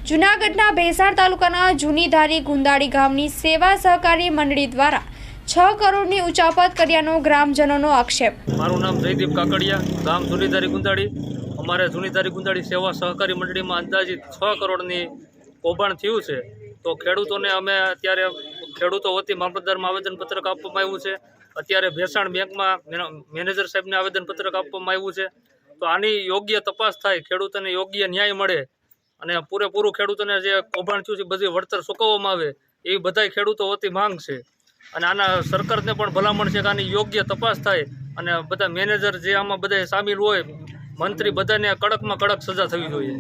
જૂનાગઢના ભેસાણ તાલુકાના જૂનીધારી ગુંદાળી ગામની સેવા સહકારી મંડળી દ્વારા 6 કરોડની ઉચાપત કર્યાનો ગ્રામજનોનો આક્ષેપ। મારું નામ જયદીપ કાકડિયા, ગામ જૂનીધારી ગુંદાળી। અમારે જૂનીધારી ગુંદાળી સેવા સહકારી મંડળીમાં અંદાજિત 6 કરોડની કૌભાંડ થયું છે। તો ખેડૂતોને અમે અત્યારે ખેડૂતો વતી મામલતદારમાં આવેદનપત્રક આપવામાં આવ્યું છે। અત્યારે ભેસાણ બેંકમાં મેનેજર સાહેબને આવેદનપત્રક આપવામાં આવ્યું છે। તો આની યોગ્ય તપાસ થાય, ખેડૂતોને યોગ્ય ન્યાય મળે અને પૂરેપૂરું ખેડૂતોને જે કૌભાંડ થયું છે બધી વળતર ચૂકવવામાં આવે એવી બધા ખેડૂતો વતી માંગ છે। અને આના સરકારને પણ ભલામણ છે કે આની યોગ્ય તપાસ થાય અને બધા મેનેજર જે આમાં બધા સામેલ હોય, મંત્રી, બધાને કડકમાં કડક સજા થવી જોઈએ।